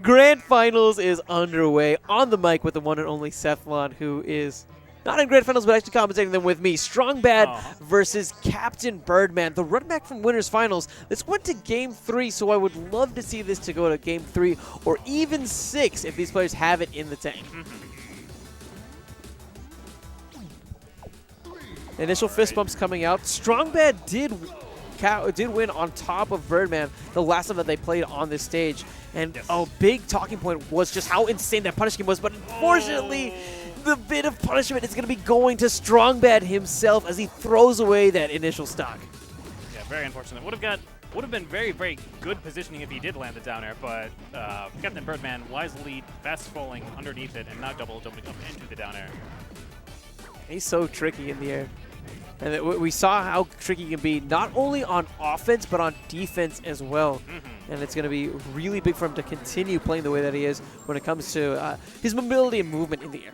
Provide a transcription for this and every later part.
Grand Finals is underway. On the mic with the one and only Sethlon, who is not in Grand Finals, but actually compensating them with me. Strong Bad versus Captain Birdman, the run back from Winners Finals. This went to Game 3, so I would love to see this to go to Game 3 or even 6 if these players have it in the tank. Initial fist bumps coming out. Strong Bad did win on top of Birdman the last time that they played on this stage. And a big talking point was just how insane that punish game was. But unfortunately, the bit of punishment is going to be going to Strong Bad himself as he throws away that initial stock. Yeah, very unfortunate. Would have been very, very good positioning if he did land the down air, but Captain Birdman wisely fast falling underneath it and not double jumping up into the down air. He's so tricky in the air. And we saw how tricky he can be, not only on offense, but on defense as well. And it's going to be really big for him to continue playing the way that he is when it comes to his mobility and movement in the air.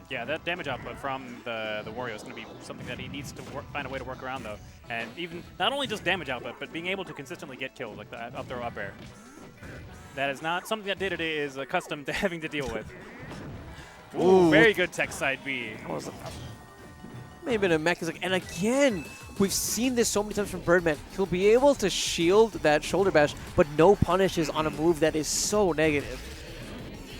Yeah, that damage output from the Wario is going to be something that he needs to find a way to work around, though. And even not only just damage output, but being able to consistently get kills, like the up throw up air. That is not something that DDD is accustomed to having to deal with. Ooh, very good tech side B. May have been a mech. And again, we've seen this so many times from Birdman. He'll be able to shield that shoulder bash, but no punishes on a move that is so negative.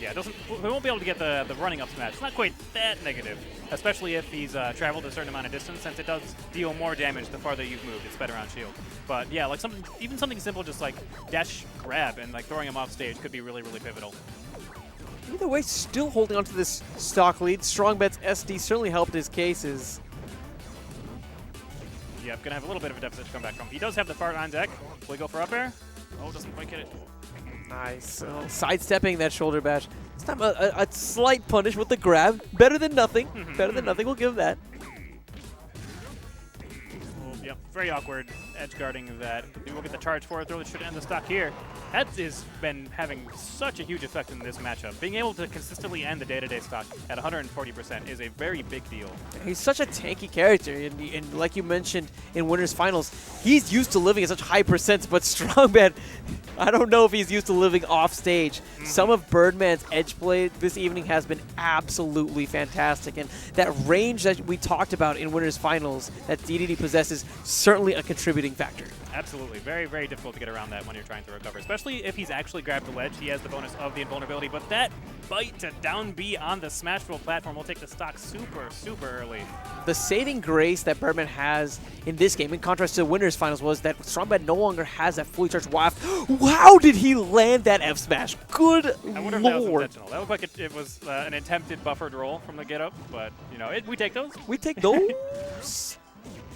Yeah, we won't be able to get the running up smash. It's not quite that negative, especially if he's traveled a certain amount of distance, since it does deal more damage the farther you've moved. It's better on shield. But yeah, like even something simple, just like dash grab and like throwing him off stage could be really, really pivotal. Either way, still holding on to this stock lead. Strong Bet's SD certainly helped his cases. Yep, gonna have a little bit of a deficit to come back from. He does have the fart on deck. Will he go for up air? Oh, doesn't quite get it. Nice. Sidestepping that shoulder bash. This time a slight punish with the grab. Better than nothing. Better than nothing. We'll give him that. Yep, very awkward edge guarding that. We will get the charge for it, throw the should end the stock here. That has been having such a huge effect in this matchup. Being able to consistently end the day-to-day stock at 140% is a very big deal. He's such a tanky character, and like you mentioned in Winners Finals, he's used to living at such high percents, but Strong Bad, I don't know if he's used to living off stage. Some of Birdman's edge play this evening has been absolutely fantastic, and that range that we talked about in Winners Finals that DDD possesses, certainly a contributing factor. Absolutely. Very, very difficult to get around that when you're trying to recover, especially if he's actually grabbed the ledge. He has the bonus of the invulnerability, but that bite to down B on the Smashville platform will take the stock super, super early. The saving grace that Birdman has in this game, in contrast to the Winners Finals, was that Strong Bad no longer has that fully charged waft. How did he land that F smash? Good I wonder if that was intentional. That looked like it was an attempted buffered roll from the get-up, but, you know, we take those. We take those.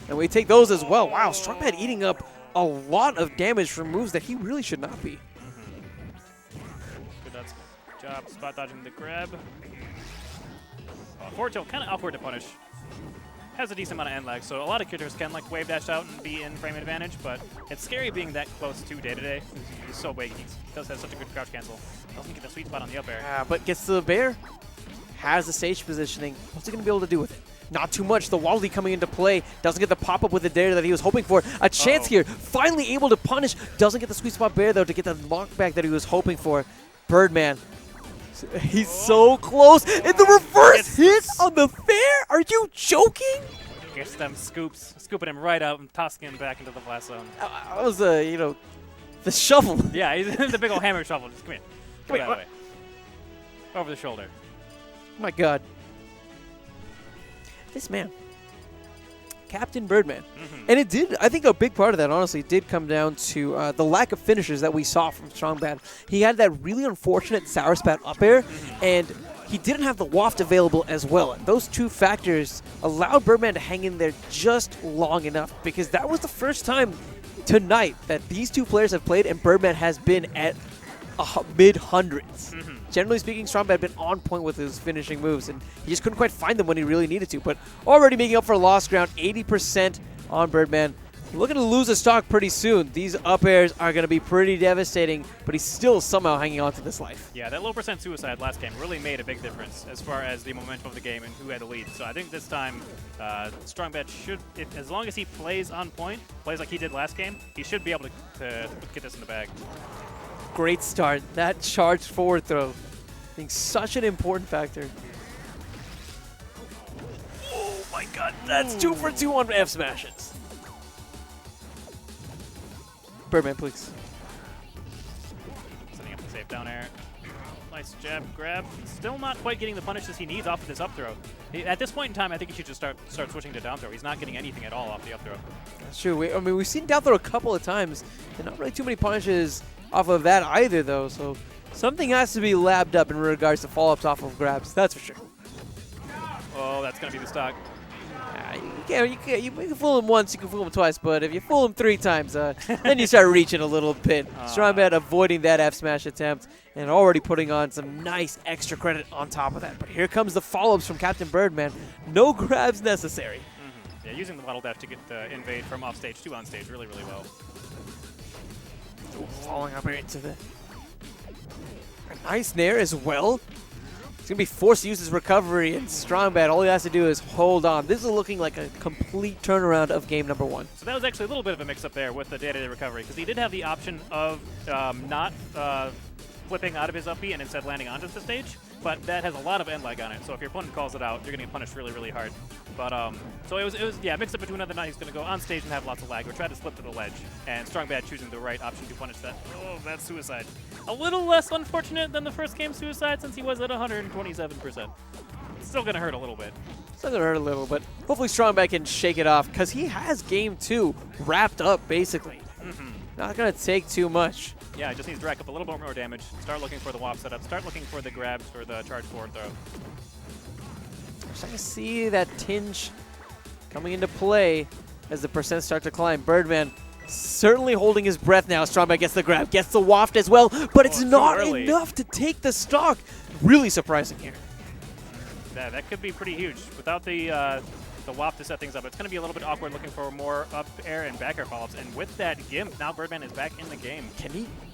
And we take those as well. Wow, Strong Bad eating up a lot of damage from moves that he really should not be. Good job spot dodging the grab. Forward tilt, kind of awkward to punish. Has a decent amount of end lag, so a lot of characters can like wave dash out and be in frame advantage, but it's scary being that close to day-to-day. He's so big, he does have such a good crouch cancel. Doesn't get the sweet spot on the up air. Yeah, but gets to the bear, has the stage positioning. What's he going to be able to do with it? Not too much. The Wally coming into play. Doesn't get the pop-up with the dare that he was hoping for. A chance here. Finally able to punish. Doesn't get the sweet spot bear, though, to get the knockback that he was hoping for. Birdman. He's so close. And the reverse hit on the fair? Are you joking? Gets them scoops. Scooping him right out and tossing him back into the blast zone. That was, you know, the shovel. Yeah, he's the big old hammer shovel. Just come here. Go that way. Over the shoulder. Oh, my God. This man, Captain Birdman. And it did, I think a big part of that, honestly, did come down to the lack of finishers that we saw from Strong Bad. He had that really unfortunate Sour Spat up air, and he didn't have the waft available as well. And those two factors allowed Birdman to hang in there just long enough, because that was the first time tonight that these two players have played, and Birdman has been at mid-hundreds. Generally speaking, Strong Bad had been on point with his finishing moves, and he just couldn't quite find them when he really needed to. But already making up for lost ground, 80% on Birdman. Looking to lose a stock pretty soon. These up airs are going to be pretty devastating, but he's still somehow hanging on to this life. Yeah, that low percent suicide last game really made a big difference as far as the momentum of the game and who had the lead. So I think this time, Strong Bad should, as long as he plays on point, plays like he did last game, he should be able to get this in the bag. great start. That charged forward throw being such an important factor. Oh my god, that's 2 for 2 on F smashes. Birdman, please. Setting up the safe down air. Nice jab, grab. Still not quite getting the punishes he needs off of this up throw. At this point in time, I think he should just start switching to down throw. He's not getting anything at all off the up throw. That's true. I mean, we've seen down throw a couple of times, and not really too many punishes off of that either, though. So something has to be labbed up in regards to follow-ups off of grabs. That's for sure. Oh, that's going to be the stock. You can fool him once, you can fool him twice, but if you fool him 3 times, then you start reaching a little bit. Strongman avoiding that F smash attempt and already putting on some nice extra credit on top of that. But here comes the follow-ups from Captain Birdman. No grabs necessary. Yeah, using the waddle dash to get the invade from off stage to on stage really, really well. Falling up here into the nice nair as well. He's going to be forced to use his recovery, and Strongbad, all he has to do is hold on. This is looking like a complete turnaround of game number 1. So that was actually a little bit of a mix-up there with the DDD recovery, because he did have the option of not flipping out of his up B and instead landing onto the stage, but that has a lot of end lag on it, so if your opponent calls it out, you're going to get punished really, really hard. But so it was yeah, mixed up between whether or not he's going to go on stage and have lots of lag or try to slip to the ledge, and Strongbad choosing the right option to punish that. Oh, that's suicide. A little less unfortunate than the first game suicide since he was at 127%. Still going to hurt a little bit. Still going to hurt a little, but hopefully Strongbad can shake it off because he has game 2 wrapped up basically. Not going to take too much. Yeah, just needs to rack up a little bit more damage. Start looking for the WAP setup. Start looking for the grabs for the charge forward throw. We're starting to see that tinge coming into play as the percents start to climb. Birdman certainly holding his breath now. Strongbad gets the grab, gets the waft as well, but it's not enough to take the stock. Really surprising here. Yeah, that could be pretty huge. Without the WAP to set things up, it's going to be a little bit awkward looking for more up air and back air follow-ups. And with that Gimp, now Birdman is back in the game.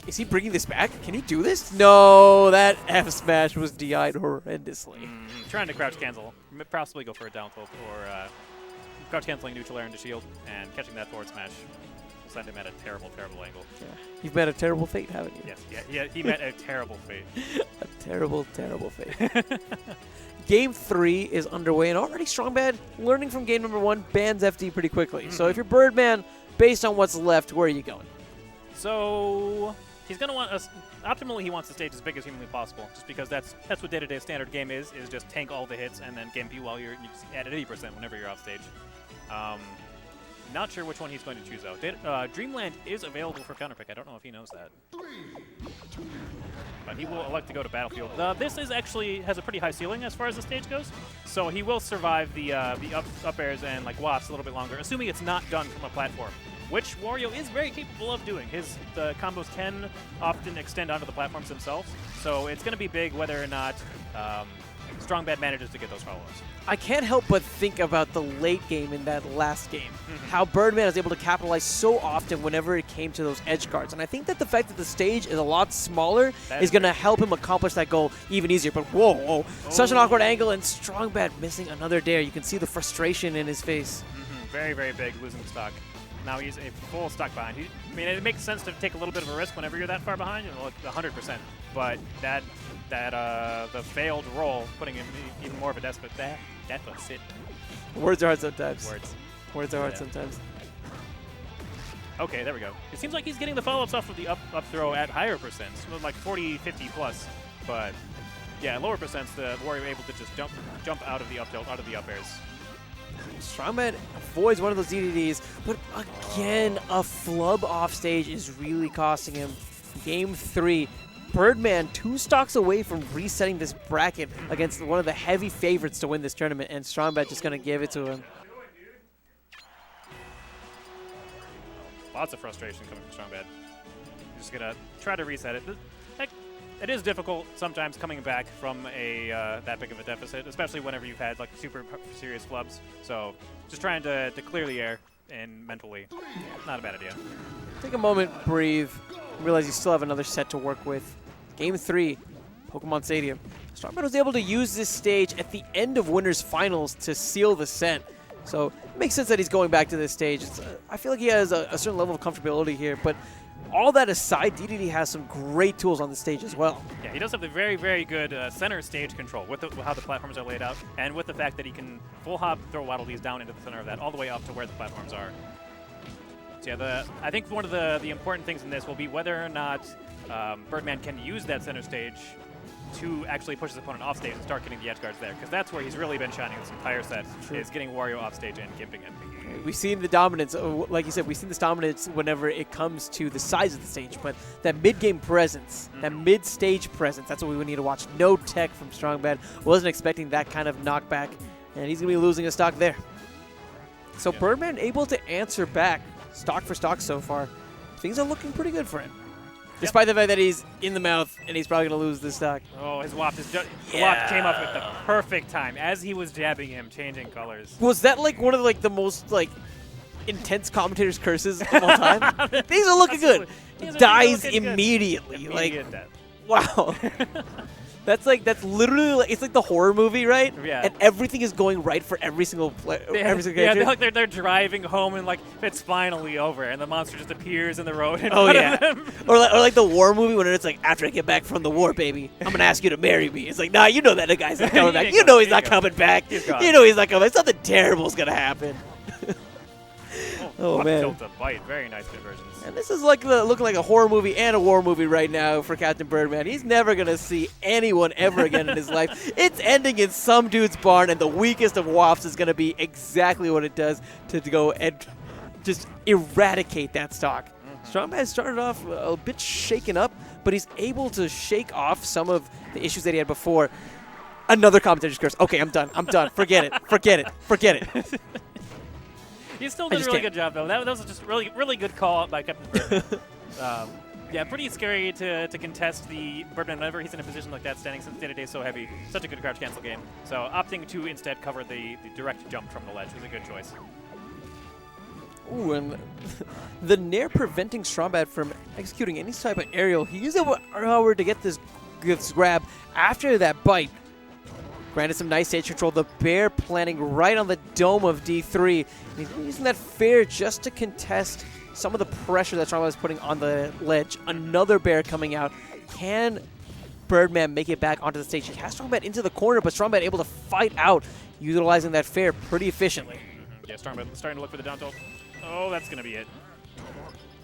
Is he bringing this back? Can he do this? No, that F smash was DI'd horrendously. Trying to crouch cancel. Possibly go for a down tilt or crouch canceling neutral air into shield and catching that forward smash. Will send him at a terrible, terrible angle. Yeah. You've met a terrible fate, haven't you? Yes, yeah, he met a terrible fate. A terrible, terrible fate. Game 3 is underway, and already Strongbad, learning from game number 1, bans FD pretty quickly. So if you're Birdman, based on what's left, where are you going? So he's going to want us. Optimally, he wants the stage as big as humanly possible, just because that's what day-to-day standard game is just tank all the hits and then gimp you while you're at 80% whenever you're off stage. Not sure which one he's going to choose, though. Dreamland is available for counterpick. I don't know if he knows that. But he will elect to go to Battlefield. This is actually has a pretty high ceiling as far as the stage goes, so he will survive the up airs and like wafts a little bit longer, assuming it's not done from a platform, which Wario is very capable of doing. The combos can often extend onto the platforms themselves, so it's going to be big whether or not Strongbad manages to get those follow-ups. I can't help but think about the late game in that last game. How Birdman was able to capitalize so often whenever it came to those edge guards. And I think that the fact that the stage is a lot smaller is going to help him accomplish that goal even easier. But whoa, such an awkward angle, and Strongbad missing another dare. You can see the frustration in his face. Very, very big losing stock. Now he's a full stock behind. I mean, it makes sense to take a little bit of a risk whenever you're that far behind, you know, like 100%. But the failed roll, putting him even more of a deficit. That was it. Words are hard sometimes. Words are hard sometimes. Okay, there we go. It seems like he's getting the follow-ups off of the up throw at higher percents, like 40, 50 plus. But yeah, at lower percents, the Wario able to just jump out of the up tilt, out of the up airs. Strongman avoids one of those DDDs, but again, a flub off stage is really costing him. Game 3. Birdman 2 stocks away from resetting this bracket against one of the heavy favorites to win this tournament, and Strongbad just going to give it to him. Lots of frustration coming from Strongbad. He's just going to try to reset it. It is difficult sometimes coming back from that big of a deficit, especially whenever you've had like super serious flubs. So just trying to clear the air and mentally, not a bad idea. Take a moment, breathe, realize you still have another set to work with. Game 3, Pokemon Stadium. Strongbad was able to use this stage at the end of Winners Finals to seal the set. So it makes sense that he's going back to this stage. I feel like he has a certain level of comfortability here, but all that aside, DDD has some great tools on the stage as well. Yeah, he does have the very, very good center stage control with how the platforms are laid out, and with the fact that he can full hop, throw Waddle Dees down into the center of that, all the way up to where the platforms are. So yeah, I think one of the important things in this will be whether or not Birdman can use that center stage to actually push his opponent off stage and start getting the edge guards there, because that's where he's really been shining this entire set, is getting Wario off stage and gimping it. We've seen the dominance, like you said, we've seen this dominance whenever it comes to the size of the stage, but that mid-game presence, that mid-stage presence, that's what we would need to watch. No tech from Strongbad. Wasn't expecting that kind of knockback, and he's going to be losing a stock there. So Birdman able to answer back stock for stock so far. Things are looking pretty good for him. Despite the fact that he's in the mouth and he's probably going to lose this stock. Oh, his waft waft came up at the perfect time as he was jabbing him, changing colors. Was that like one of the most intense commentators' curses of all time? These are looking good. Dies immediately. Immediate death. Wow. That's literally it's like the horror movie, right? Yeah. And everything is going right for every single character. They're driving home and it's finally over, and the monster just appears in the road. Oh yeah. or like the war movie when it's like, after I get back from the war, baby, I'm gonna ask you to marry me. It's like, nah, you know that the guy's not coming back. You know he's not coming back. You know he's not coming. Something terrible's gonna happen. Oh man. Tilt a bite. Very nice conversions. And this is looking like a horror movie and a war movie right now for Captain Birdman. He's never going to see anyone ever again in his life. It's ending in some dude's barn, and the weakest of wafts is going to be exactly what it does to go and just eradicate that stock. Strongbad started off a bit shaken up, but he's able to shake off some of the issues that he had before. Another commentator's curse. Okay, I'm done. Forget it. He still did a really good job, though. That was just really good call out by Captain Birdman. Yeah, pretty scary to contest the Birdman whenever he's in a position like that, standing since DDD is so heavy. Such a good crouch cancel game. So opting to instead cover the direct jump from the ledge was a good choice. Ooh, and the Nair preventing Strongbad from executing any type of aerial. He used power to get this grab after that bite. Granted some nice stage control. The bear planting right on the dome of D3. And he's using that fair just to contest some of the pressure that Strongbad is putting on the ledge. Another bear coming out. Can Birdman make it back onto the stage? He has Strongbad into the corner, but Strongbad able to fight out, utilizing that fair pretty efficiently. Yeah, Strongbad starting to look for the down tilt. Oh, that's going to be it.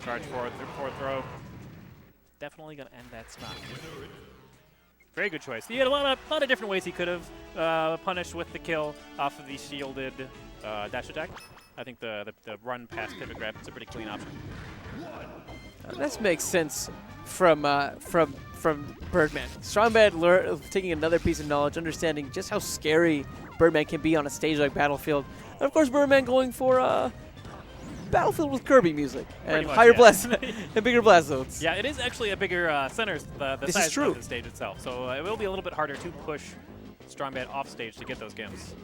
Charge forward throw. Definitely going to end that stock. Very good choice. He had a lot of different ways he could have punished with the kill off of the shielded dash attack. I think the run past pivot grab is a pretty clean option. This makes sense from Birdman. Strongbad taking another piece of knowledge, understanding just how scary Birdman can be on a stage like Battlefield. And of course, Birdman going for Battlefield with Kirby music and higher blast and bigger blast zones. Yeah, it is actually a bigger center, the size of the stage itself. So it will be a little bit harder to push Strongbad off stage to get those games.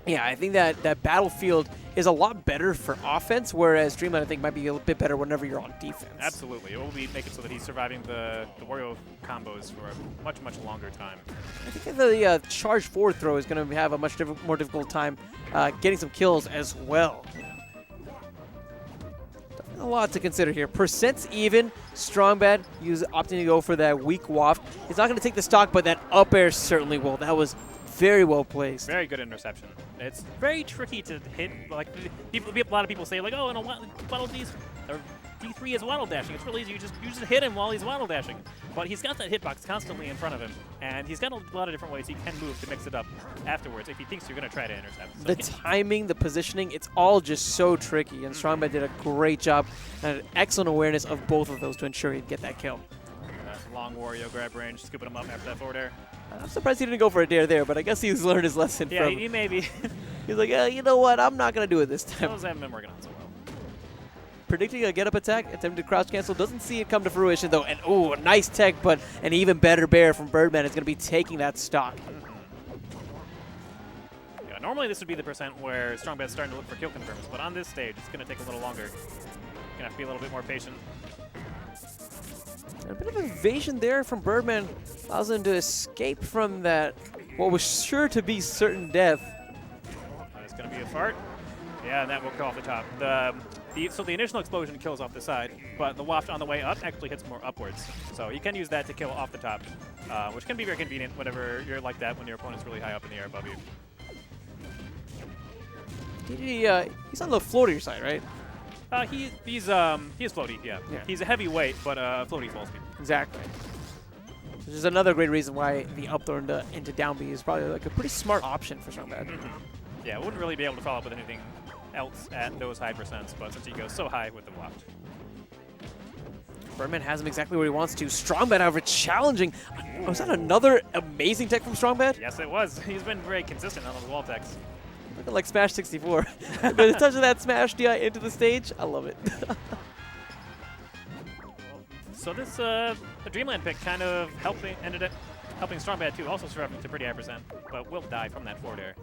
Yeah, I think that Battlefield is a lot better for offense, whereas Dreamland I think might be a bit better whenever you're on defense. Absolutely. It will make it so that he's surviving the Wario combos for a much longer time. I think the charge forward throw is going to have a much more difficult time getting some kills as well. A lot to consider here. Percent's even. Strongbad opting to go for that weak waft. He's not going to take the stock, but that up air certainly will. That was very well placed. Very good interception. It's very tricky to hit. Like a lot of people say, like, oh, in a Waddle D's or D3 is waddle dashing. It's really easy. You just hit him while he's waddle dashing. But he's got that hitbox constantly in front of him, and he's got a lot of different ways he can move to mix it up afterwards if he thinks you're going to try to intercept. So the timing, the positioning, it's all just so tricky, and Strongbad did a great job and an excellent awareness of both of those to ensure he'd get that kill. Long Wario grab range, scooping him up after that forward air. I'm surprised he didn't go for a dare there, but I guess he's learned his lesson. Yeah, he maybe. He's like, you know what? I'm not going to do it this time. Those haven't been working on so well. Predicting a get-up attack, attempting to crouch cancel, doesn't see it come to fruition, though. And, ooh, a nice tech, but an even better bear from Birdman is going to be taking that stock. Yeah, normally this would be the percent where Strongbad's starting to look for kill confirms, but on this stage, it's going to take a little longer. Going to have to be a little bit more patient. A bit of evasion there from Birdman allows him to escape from that, what was sure to be certain death. It's going to be a fart. Yeah, and that will go off the top. So the initial explosion kills off the side, but the waft on the way up actually hits more upwards. So you can use that to kill off the top, which can be very convenient whenever you're like that when your opponent's really high up in the air above you. DDD, he's on the floatier side, right? He's floaty, yeah. He's a heavy weight, but floaty fall speed. Exactly. Which is another great reason why the up throw into down B is probably like a pretty smart option for Strongbad. Yeah, wouldn't really be able to follow up with anything else at those high percents, but since he goes so high with the waft. Birdman has him exactly where he wants to. Strongbad, however, challenging. Was that another amazing tech from Strongbad? Yes, it was. He's been very consistent on those wall techs. Looking like Smash 64. But the touch of that Smash DI into the stage, I love it. So this the Dreamland pick kind of ended up helping Strongbad too, also surviving to pretty high percent, but will die from that forward air.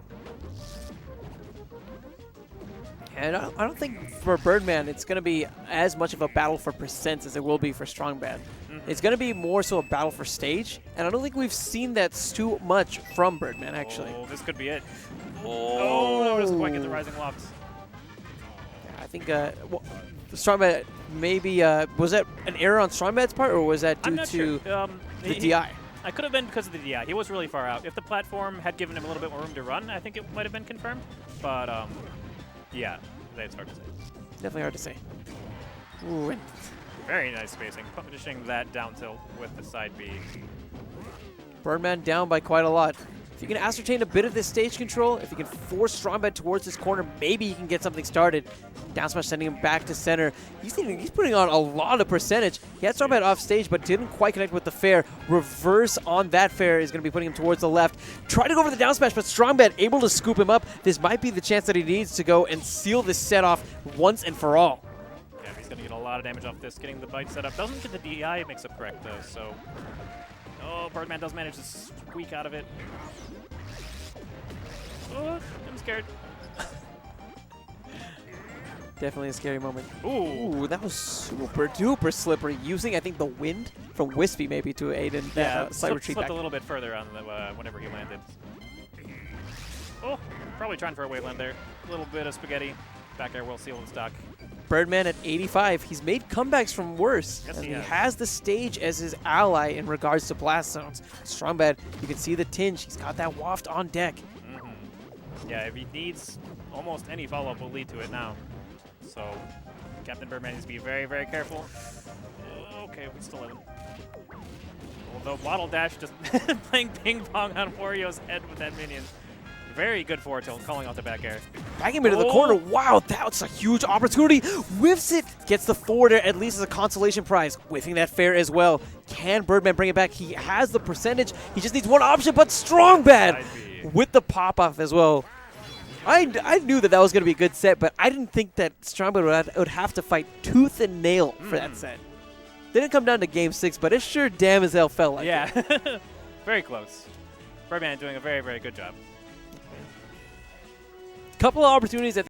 And I don't think for Birdman it's going to be as much of a battle for percents as it will be for Strongbad. It's going to be more so a battle for stage, and I don't think we've seen that too much from Birdman, actually. Oh, this could be it. Oh, doesn't quite get the rising lofts. I think Strongbad maybe, was that an error on Strongbad's part, or was that due to the DI? I could have been because of the DI. He was really far out. If the platform had given him a little bit more room to run, I think it might have been confirmed. But, yeah, it's hard to say. Definitely hard to say. Ooh, very nice spacing, finishing that down tilt with the side B. Birdman down by quite a lot. If you can ascertain a bit of this stage control, if you can force Strongbad towards this corner, maybe he can get something started. Down smash sending him back to center. He's putting on a lot of percentage. He had Strongbad off stage, but didn't quite connect with the fair. Reverse on that fair is going to be putting him towards the left. Try to go for the down smash, but Strongbad able to scoop him up. This might be the chance that he needs to go and seal this set off once and for all. Yeah, he's going to get a lot of damage off this, getting the bite set up. Doesn't get the DI, it makes up correct though, so... Oh, Birdman does manage to squeak out of it. Oh, I'm scared. Definitely a scary moment. Ooh, that was super duper slippery. Using, I think, the wind from Wispy maybe to aid in that slight retreat slipped back. a little bit further on the whenever he landed. Oh, probably trying for a wave land there. A little bit of spaghetti. Back air will seal in stock. Birdman at 85. He's made comebacks from worse. Yes, and he has the stage as his ally in regards to blast zones. Strongbad, you can see the tinge. He's got that waft on deck. Yeah, if he needs almost any follow-up, will lead to it now. So, Captain Birdman needs to be very, very careful. Okay, we still have him. Although Waddle Dash just playing ping pong on Wario's head with that minion. Very good forward tilt, calling out the back air. Backing him into the corner. Wow, that's a huge opportunity. Whiffs it. Gets the forward air, at least as a consolation prize. Whiffing that fair as well. Can Birdman bring it back? He has the percentage. He just needs one option, but Strongbad with the pop-off as well. I knew that was going to be a good set, but I didn't think that Strongbad would have to fight tooth and nail for that set. Didn't come down to Game 6, but it sure damn as hell felt like it. Very close. Birdman doing a very, very good job. Couple of opportunities at